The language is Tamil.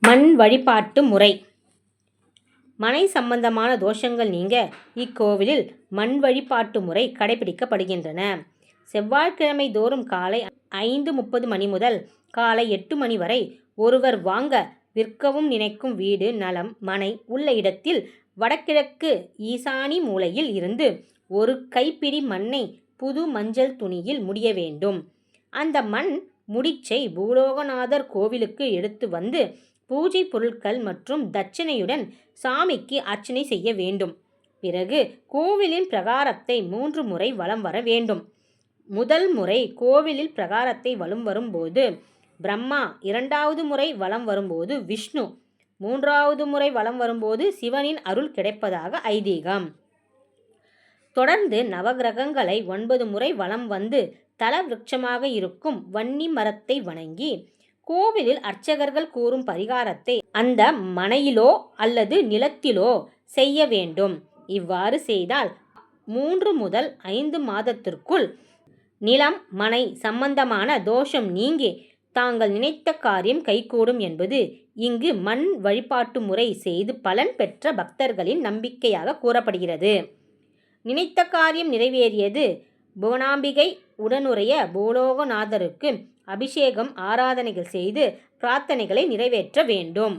மண் வழிபாட்டு முறை. மனை சம்பந்தமான தோஷங்கள் நீங்க இக்கோவிலில் மண் வழிபாட்டு முறை கடைபிடிக்கப்படுகின்றன. செவ்வாய்க்கிழமை தோறும் காலை 5:30 மணி முதல் காலை 8 மணி வரை ஒருவர் வாங்க விற்கவும் நினைக்கும் வீடு, நலம், மனை உள்ள இடத்தில் வடகிழக்கு ஈசானி மூலையில் இருந்து ஒரு கைப்பிடி மண்ணை புது மஞ்சள் துணியில் முடிய வேண்டும். அந்த மண் முடிச்சை பூலோகநாதர் கோவிலுக்கு எடுத்து வந்து பூஜை பொருட்கள் மற்றும் தட்சணையுடன் சாமிக்கு அர்ச்சனை செய்ய வேண்டும். பிறகு கோவிலின் பிரகாரத்தை 3 முறை வலம் வர வேண்டும். முதல் முறை கோவிலில் பிரகாரத்தை வலம் வரும்போது பிரம்மா, 2வது முறை வலம் வரும்போது விஷ்ணு, 3வது முறை வலம் வரும்போது சிவனின் அருள் கிடைப்பதாக ஐதீகம். தொடர்ந்து நவகிரகங்களை 9 முறை வலம் வந்து தல விருட்சமாக இருக்கும் வன்னி மரத்தை வணங்கி கோவிலில் அர்ச்சகர்கள் கூறும் பரிகாரத்தை அந்த மனையிலோ அல்லது நிலத்திலோ செய்ய வேண்டும். இவ்வாறு செய்தால் 3 முதல் 5 மாதத்திற்குள் நிலம், மனை சம்பந்தமான தோஷம் நீங்கி தாங்கள் நினைத்த காரியம் கைகூடும் என்பது இங்கு மண் வழிபாட்டு முறை செய்து பலன் பெற்ற பக்தர்களின் நம்பிக்கையாக கூறப்படுகிறது. நினைத்த காரியம் நிறைவேறியது புவனாம்பிகை உடனுறைய பூலோகநாதருக்கு அபிஷேகம், ஆராதனைகள் செய்து பிரார்த்தனைகளை நிறைவேற்ற வேண்டும்.